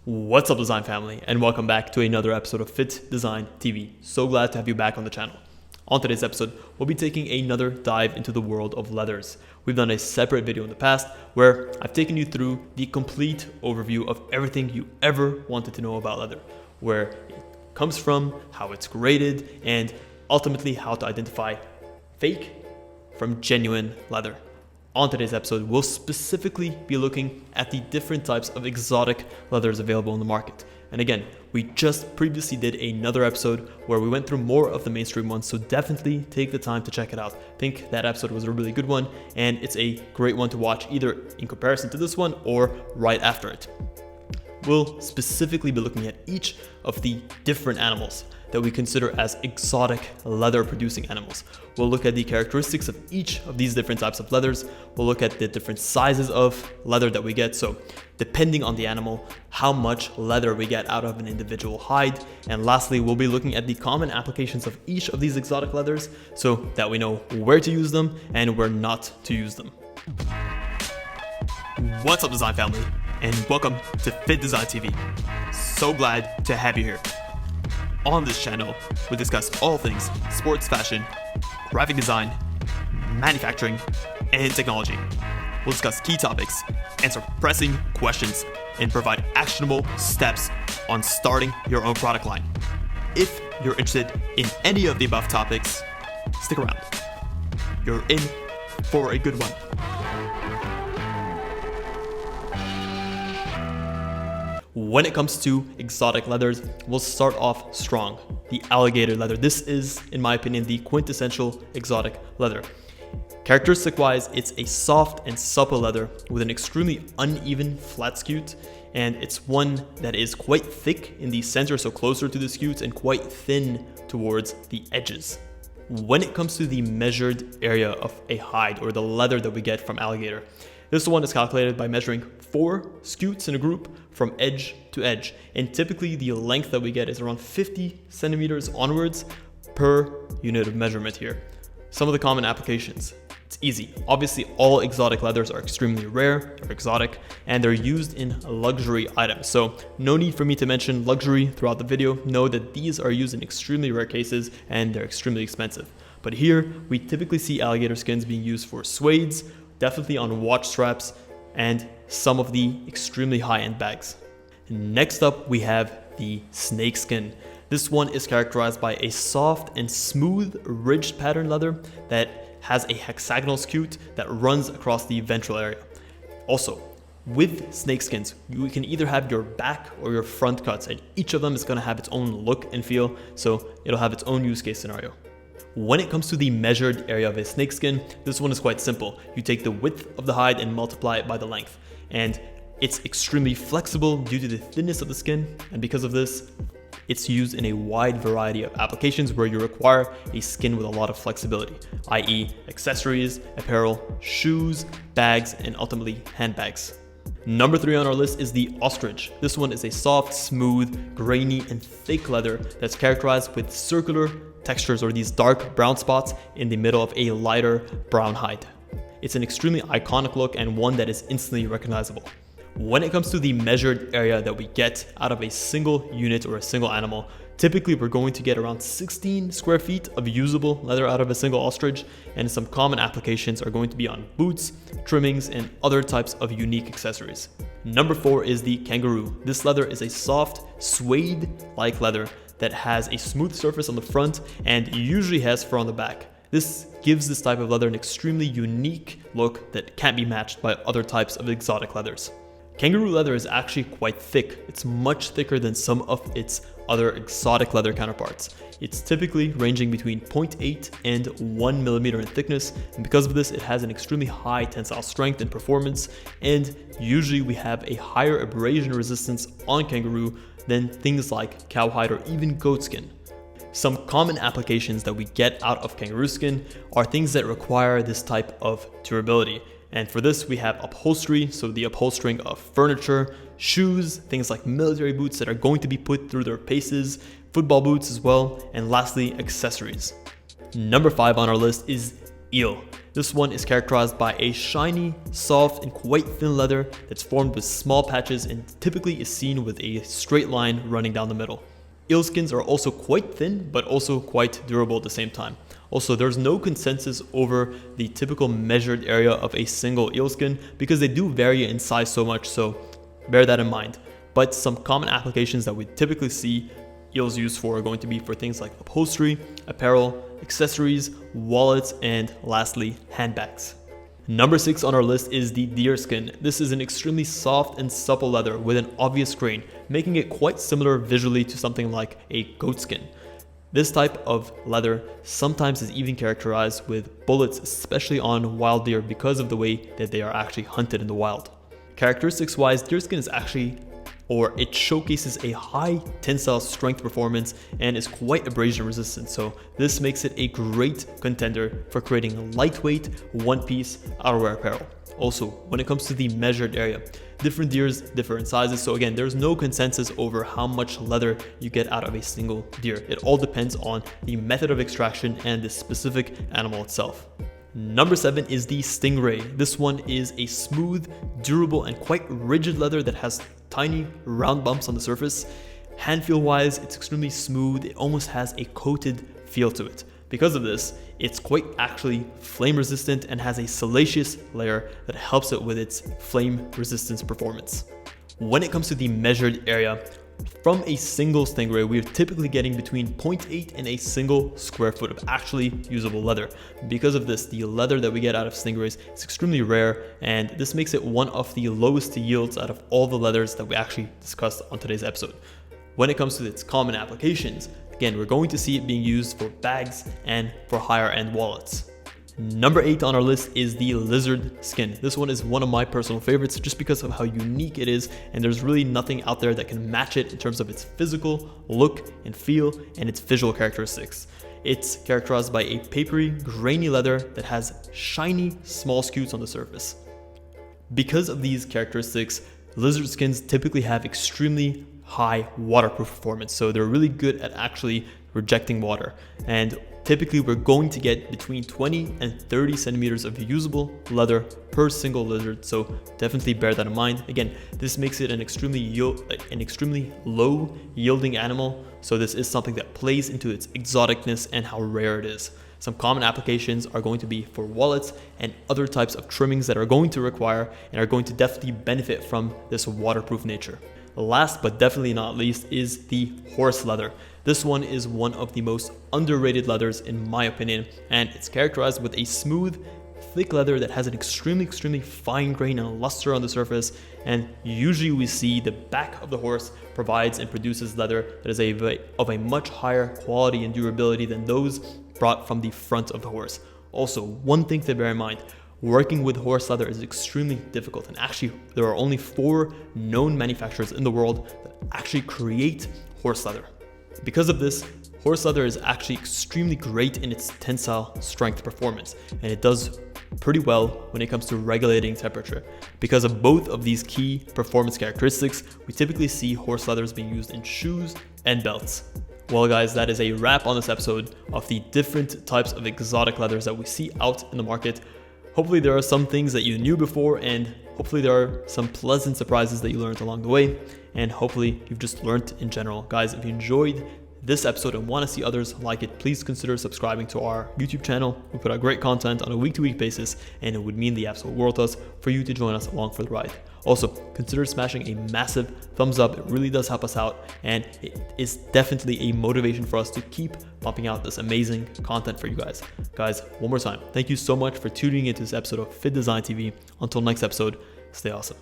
What's up, design family, and welcome back to another episode of Fittdesign TV. So glad to have you back on the channel. On today's episode, we'll be taking another dive into the world of leathers. We've done a separate video in the past where I've taken you through the complete overview of everything you ever wanted to know about leather, where it comes from, how it's graded, and ultimately how to identify fake from genuine leather. On today's episode, we'll specifically be looking at the different types of exotic leathers available in the market. And again, we just previously did another episode where we went through more of the mainstream ones, so definitely take the time to check it out. I think that episode was a really good one, and it's a great one to watch either in comparison to this one or right after it. We'll specifically be looking at each of the different animals that we consider as exotic leather producing animals. We'll look at the characteristics of each of these different types of leathers. We'll look at the different sizes of leather that we get. So depending on the animal, how much leather we get out of an individual hide. And lastly, we'll be looking at the common applications of each of these exotic leathers so that we know where to use them and where not to use them. What's up, design family, and welcome to Fittdesign TV. So glad to have you here. On this channel, we discuss all things sports fashion, graphic design, manufacturing, and technology. We'll discuss key topics, answer pressing questions, and provide actionable steps on starting your own product line. If you're interested in any of the above topics, stick around. You're in for a good one. When it comes to exotic leathers, we'll start off strong. The alligator leather. This is, in my opinion, the quintessential exotic leather. Characteristic-wise, it's a soft and supple leather with an extremely uneven flat scute, and it's one that is quite thick in the center, so closer to the scutes, and quite thin towards the edges. When it comes to the measured area of a hide or the leather that we get from alligator, this one is calculated by measuring 4 scutes in a group from edge to edge, and typically the length that we get is around 50 centimeters onwards per unit of measurement here. Some of the common applications. It's easy. Obviously, all exotic leathers are extremely rare or exotic, and they're used in luxury items. So no need for me to mention luxury throughout the video. Know that these are used in extremely rare cases and they're extremely expensive. But here, we typically see alligator skins being used for suedes, definitely on watch straps, and some of the extremely high-end bags. Next up, we have the snakeskin. This one is characterized by a soft and smooth ridged pattern leather that has a hexagonal scute that runs across the ventral area. Also, with snakeskins, you can either have your back or your front cuts, and each of them is going to have its own look and feel, so it'll have its own use case scenario. When it comes to the measured area of a snakeskin, this one is quite simple. You take the width of the hide and multiply it by the length. And it's extremely flexible due to the thinness of the skin, and because of this, it's used in a wide variety of applications where you require a skin with a lot of flexibility, i.e. accessories, apparel, shoes, bags, and ultimately handbags. Number 3 on our list is the ostrich. This one is a soft, smooth, grainy, and thick leather that's characterized with circular textures or these dark brown spots in the middle of a lighter brown hide. It's an extremely iconic look and one that is instantly recognizable. When it comes to the measured area that we get out of a single unit or a single animal, typically we're going to get around 16 square feet of usable leather out of a single ostrich, and some common applications are going to be on boots, trimmings, and other types of unique accessories. Number 4 is the kangaroo. This leather is a soft, suede-like leather that has a smooth surface on the front and usually has fur on the back. This gives this type of leather an extremely unique look that can't be matched by other types of exotic leathers. Kangaroo leather is actually quite thick. It's much thicker than some of its other exotic leather counterparts. It's typically ranging between 0.8 and 1 millimeter in thickness, and because of this, it has an extremely high tensile strength and performance, and usually we have a higher abrasion resistance on kangaroo than things like cowhide or even goatskin. Some common applications that we get out of kangaroo skin are things that require this type of durability. And for this, we have upholstery, so the upholstering of furniture, shoes, things like military boots that are going to be put through their paces, football boots as well, and lastly, accessories. Number 5 on our list is eel. This one is characterized by a shiny, soft, and quite thin leather that's formed with small patches and typically is seen with a straight line running down the middle. Eel skins are also quite thin, but also quite durable at the same time. Also, there's no consensus over the typical measured area of a single eel skin because they do vary in size so much, so bear that in mind. But some common applications that we typically see eels used for are going to be for things like upholstery, apparel, accessories, wallets, and lastly, handbags. Number 6 on our list is the deerskin. This is an extremely soft and supple leather with an obvious grain, making it quite similar visually to something like a goatskin. This type of leather sometimes is even characterized with bullets, especially on wild deer because of the way that they are actually hunted in the wild. Characteristics wise, deerskin is actually, or it showcases a high tensile strength performance and is quite abrasion resistant, so this makes it a great contender for creating lightweight one-piece outerwear apparel. Also, when it comes to the measured area, different deers differ in sizes, so again, there's no consensus over how much leather you get out of a single deer. It all depends on the method of extraction and the specific animal itself. Number 7 is the Stingray. This one is a smooth, durable, and quite rigid leather that has tiny round bumps on the surface. Hand feel wise, it's extremely smooth. It almost has a coated feel to it. Because of this, it's quite actually flame resistant and has a siliceous layer that helps it with its flame resistance performance. When it comes to the measured area, from a single Stingray, we're typically getting between 0.8 and a single square foot of actually usable leather. Because of this, the leather that we get out of Stingrays is extremely rare, and this makes it one of the lowest yields out of all the leathers that we actually discussed on today's episode. When it comes to its common applications, again, we're going to see it being used for bags and for higher end wallets. Number 8 on our list is the lizard skin. This one is one of my personal favorites just because of how unique it is, and there's really nothing out there that can match it in terms of its physical look and feel and its visual characteristics. It's characterized by a papery, grainy leather that has shiny, small scutes on the surface. Because of these characteristics, lizard skins typically have extremely high waterproof performance, so they're really good at actually rejecting water, and typically we're going to get between 20 and 30 centimeters of usable leather per single lizard, so definitely bear that in mind. Again, this makes it an extremely low yielding animal, so this is something that plays into its exoticness and how rare it is. Some common applications are going to be for wallets and other types of trimmings that are going to require and are going to definitely benefit from this waterproof nature. Last but definitely not least is the horse leather. This one is one of the most underrated leathers in my opinion, and it's characterized with a smooth, thick leather that has an extremely fine grain and luster on the surface, and usually we see the back of the horse provides and produces leather that is of a much higher quality and durability than those brought from the front of the horse. Also, one thing to bear in mind, working with horse leather is extremely difficult, and actually there are only 4 known manufacturers in the world that actually create horse leather. Because of this, horse leather is actually extremely great in its tensile strength performance, and it does pretty well when it comes to regulating temperature. Because of both of these key performance characteristics, we typically see horse leathers being used in shoes and belts. Well guys, that is a wrap on this episode of the different types of exotic leathers that we see out in the market. Hopefully there are some things that you knew before, and hopefully there are some pleasant surprises that you learned along the way, and hopefully you've just learned in general. Guys, if you enjoyed this episode and want to see others like it, please consider subscribing to our YouTube channel. We put out great content on a week-to-week basis, and it would mean the absolute world to us for you to join us along for the ride. Also, consider smashing a massive thumbs up. It really does help us out, and it is definitely a motivation for us to keep pumping out this amazing content for you guys. Guys, one more time, thank you so much for tuning into this episode of Fittdesign TV. Until next episode, stay awesome.